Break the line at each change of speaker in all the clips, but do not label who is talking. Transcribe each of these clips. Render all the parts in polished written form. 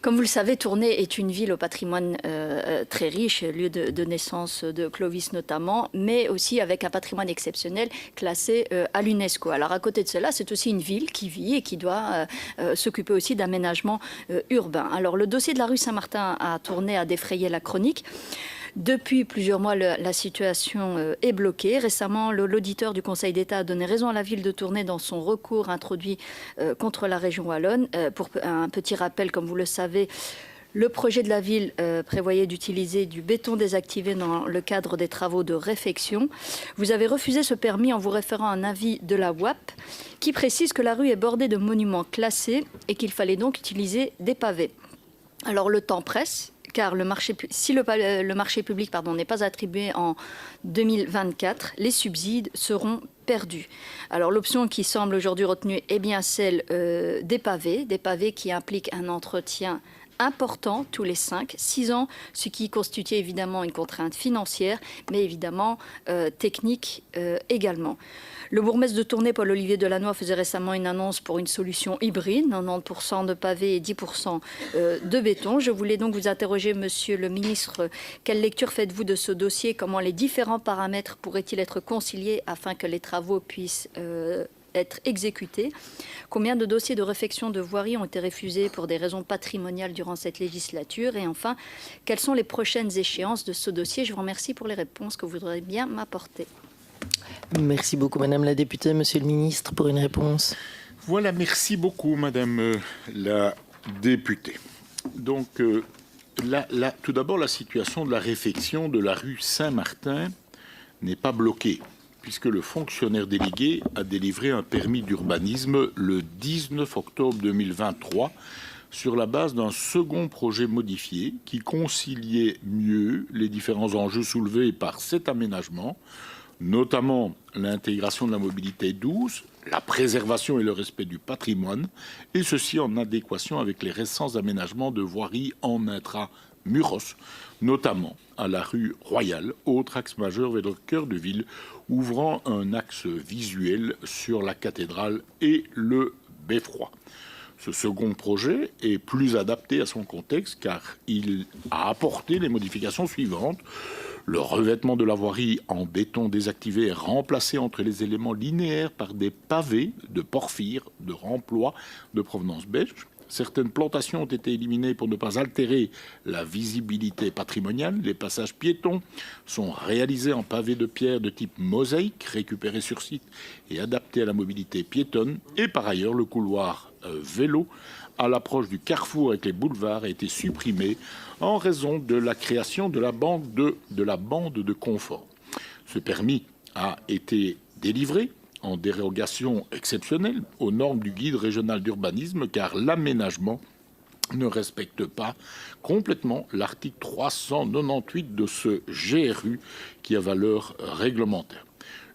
Comme vous le savez, Tournai est une ville au patrimoine très riche, lieu de naissance de Clovis notamment, mais aussi avec un patrimoine exceptionnel classé à l'UNESCO. Alors à côté de cela, c'est aussi une ville qui vit et qui doit s'occuper aussi d'aménagement urbain. Alors le dossier de la rue Saint-Martin à Tournai a défrayé la chronique. Depuis plusieurs mois, la situation est bloquée. Récemment, l'auditeur du Conseil d'État a donné raison à la ville de Tournai dans son recours introduit contre la région wallonne. Pour un petit rappel, comme vous le savez, le projet de la ville prévoyait d'utiliser du béton désactivé dans le cadre des travaux de réfection. Vous avez refusé ce permis en vous référant à un avis de la WAP qui précise que la rue est bordée de monuments classés et qu'il fallait donc utiliser des pavés. Alors le temps presse, car si le marché public n'est pas attribué en 2024, les subsides seront perdus. Alors l'option qui semble aujourd'hui retenue est bien celle des pavés qui impliquent un entretien important tous les 5-6 ans, ce qui constitue évidemment une contrainte financière, mais évidemment technique également. Le bourgmestre de Tournai, Paul-Olivier Delannoy, faisait récemment une annonce pour une solution hybride, 90% de pavés et 10% de béton. Je voulais donc vous interroger, Monsieur le Ministre, quelle lecture faites-vous de ce dossier? Comment les différents paramètres pourraient-ils être conciliés afin que les travaux puissent être exécutés? Combien de dossiers de réfection de voirie ont été refusés pour des raisons patrimoniales durant cette législature? Et enfin, quelles sont les prochaines échéances de ce dossier? Je vous remercie pour les réponses que vous voudrez bien m'apporter.
Merci beaucoup, Madame la députée. Monsieur le ministre, pour une réponse.
Voilà, merci beaucoup, Madame la députée. Donc, tout d'abord, la situation de la réfection de la rue Saint-Martin n'est pas bloquée, puisque le fonctionnaire délégué a délivré un permis d'urbanisme le 19 octobre 2023 sur la base d'un second projet modifié qui conciliait mieux les différents enjeux soulevés par cet aménagement, notamment l'intégration de la mobilité douce, la préservation et le respect du patrimoine, et ceci en adéquation avec les récents aménagements de voiries en intramuros, notamment à la rue Royale, autre axe majeur vers le cœur de ville, ouvrant un axe visuel sur la cathédrale et le beffroi. Ce second projet est plus adapté à son contexte car il a apporté les modifications suivantes. Le revêtement de la voirie en béton désactivé est remplacé entre les éléments linéaires par des pavés de porphyre de remploi de provenance belge. Certaines plantations ont été éliminées pour ne pas altérer la visibilité patrimoniale. Les passages piétons sont réalisés en pavés de pierre de type mosaïque, récupérés sur site et adaptés à la mobilité piétonne. Et par ailleurs, le couloir vélo à l'approche du carrefour avec les boulevards a été supprimé en raison de la création de la bande de confort. Ce permis a été délivré en dérogation exceptionnelle aux normes du guide régional d'urbanisme car l'aménagement ne respecte pas complètement l'article 398 de ce GRU qui a valeur réglementaire.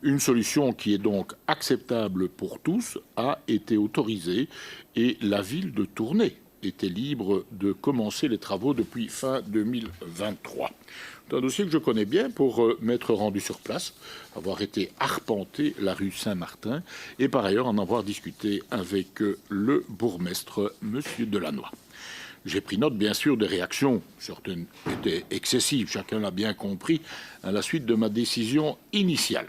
Une solution qui est donc acceptable pour tous a été autorisée et la ville de Tournai était libre de commencer les travaux depuis fin 2023. C'est un dossier que je connais bien pour m'être rendu sur place, avoir été arpenter la rue Saint-Martin et par ailleurs en avoir discuté avec le bourgmestre, Monsieur Delannoy. J'ai pris note, bien sûr, des réactions, certaines étaient excessives, chacun l'a bien compris, à la suite de ma décision initiale.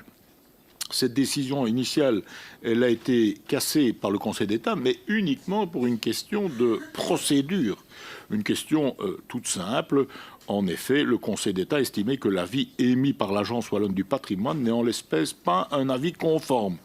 Cette décision initiale, elle a été cassée par le Conseil d'État, mais uniquement pour une question de procédure, une question toute simple. En effet, le Conseil d'État estimait que l'avis émis par l'Agence wallonne du patrimoine n'est en l'espèce pas un avis conforme.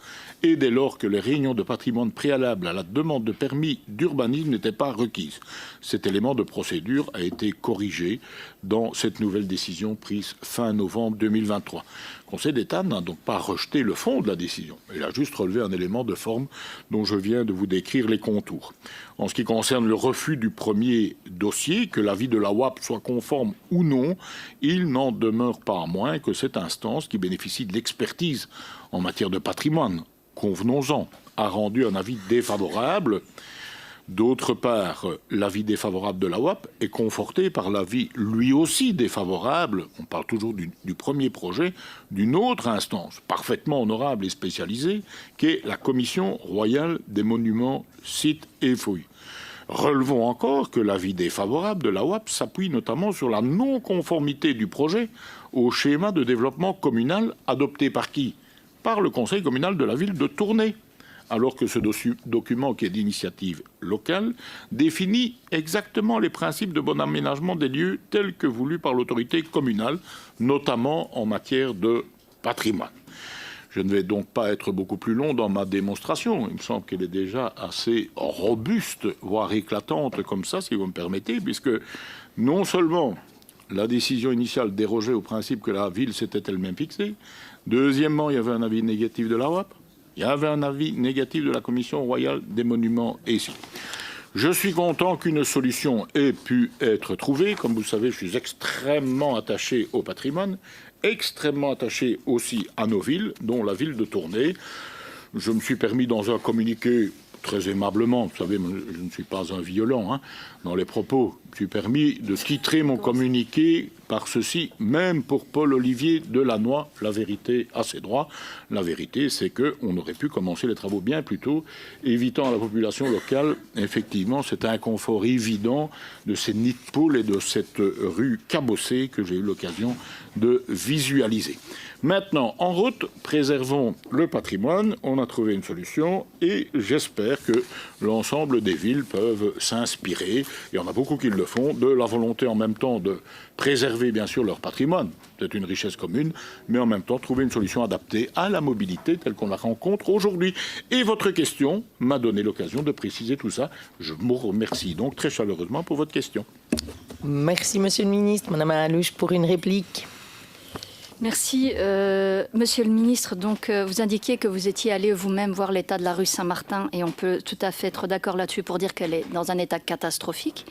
Et dès lors que les réunions de patrimoine préalables à la demande de permis d'urbanisme n'étaient pas requises. Cet élément de procédure a été corrigé dans cette nouvelle décision prise fin novembre 2023. Le Conseil d'État n'a donc pas rejeté le fond de la décision. Il a juste relevé un élément de forme dont je viens de vous décrire les contours. En ce qui concerne le refus du premier dossier, que l'avis de la WAP soit conforme ou non, il n'en demeure pas moins que cette instance qui bénéficie de l'expertise en matière de patrimoine, convenons-en, a rendu un avis défavorable. D'autre part, l'avis défavorable de la WAP est conforté par l'avis lui aussi défavorable, on parle toujours du premier projet, d'une autre instance parfaitement honorable et spécialisée, qui est la Commission royale des monuments, sites et fouilles. Relevons encore que l'avis défavorable de la UAP s'appuie notamment sur la non-conformité du projet au schéma de développement communal adopté par qui? Par le conseil communal de la ville de Tournai, alors que ce document, qui est d'initiative locale, définit exactement les principes de bon aménagement des lieux tels que voulus par l'autorité communale, notamment en matière de patrimoine. Je ne vais donc pas être beaucoup plus long dans ma démonstration. Il me semble qu'elle est déjà assez robuste, voire éclatante comme ça, si vous me permettez, puisque non seulement la décision initiale dérogeait au principe que la ville s'était elle-même fixée, deuxièmement, il y avait un avis négatif de la UAP, il y avait un avis négatif de la Commission royale des monuments et sites. Je suis content qu'une solution ait pu être trouvée. Comme vous le savez, je suis extrêmement attaché au patrimoine, extrêmement attaché aussi à nos villes, dont la ville de Tournai. Je me suis permis dans un communiqué, très aimablement, vous savez, je ne suis pas un violent dans les propos, je me suis permis de titrer mon communiqué par ceci, même pour Paul-Olivier Delannoy, la vérité a ses droits. La vérité, c'est qu'on aurait pu commencer les travaux bien plus tôt, évitant à la population locale, effectivement, cet inconfort évident de ces nids de poules et de cette rue cabossée que j'ai eu l'occasion de visualiser. Maintenant, en route, préservons le patrimoine. On a trouvé une solution et j'espère que l'ensemble des villes peuvent s'inspirer, et on a beaucoup qui le font, de la volonté en même temps de préserver bien sûr leur patrimoine, c'est une richesse commune, mais en même temps trouver une solution adaptée à la mobilité telle qu'on la rencontre aujourd'hui. Et votre question m'a donné l'occasion de préciser tout ça. Je vous remercie donc très chaleureusement pour votre question.
Merci, Monsieur le Ministre. Madame Alouche, pour une réplique.
Merci. Monsieur le ministre, donc, vous indiquiez que vous étiez allé vous-même voir l'état de la rue Saint-Martin et on peut tout à fait être d'accord là-dessus pour dire qu'elle est dans un état catastrophique.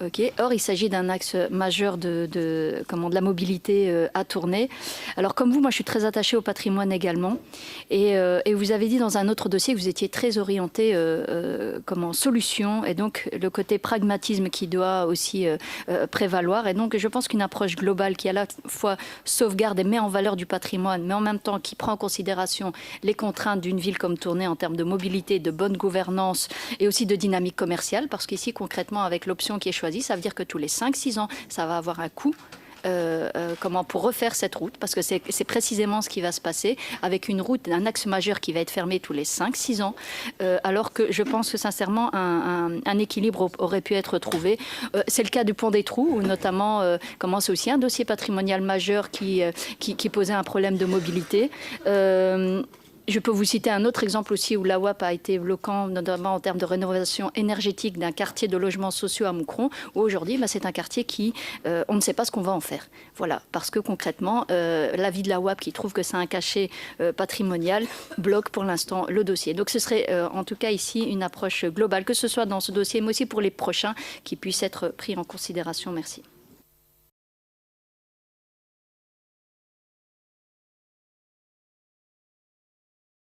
Okay. Or, il s'agit d'un axe majeur de la mobilité à Tournai. Alors, comme vous, moi, je suis très attachée au patrimoine également. Et vous avez dit dans un autre dossier que vous étiez très orienté solution, et donc le côté pragmatisme qui doit aussi prévaloir. Et donc, je pense qu'une approche globale qui à la fois sauvegarde et met en valeur du patrimoine, mais en même temps qui prend en considération les contraintes d'une ville comme Tournai en termes de mobilité, de bonne gouvernance et aussi de dynamique commerciale, parce qu'ici, concrètement, avec l'option qui est choisie, ça veut dire que tous les 5-6 ans, ça va avoir un coût pour refaire cette route, parce que c'est précisément ce qui va se passer avec une route, un axe majeur qui va être fermé tous les 5-6 ans, alors que je pense que sincèrement un équilibre aurait pu être trouvé. C'est le cas du Pont des Trous, où notamment c'est aussi un dossier patrimonial majeur qui posait un problème de mobilité. Je peux vous citer un autre exemple aussi où la UAP a été bloquant, notamment en termes de rénovation énergétique d'un quartier de logements sociaux à Moucron, où aujourd'hui, c'est un quartier qui, on ne sait pas ce qu'on va en faire. Voilà, parce que concrètement, l'avis de la UAP qui trouve que c'est un cachet patrimonial bloque pour l'instant le dossier. Donc ce serait en tout cas ici une approche globale, que ce soit dans ce dossier, mais aussi pour les prochains, qui puissent être pris en considération. Merci.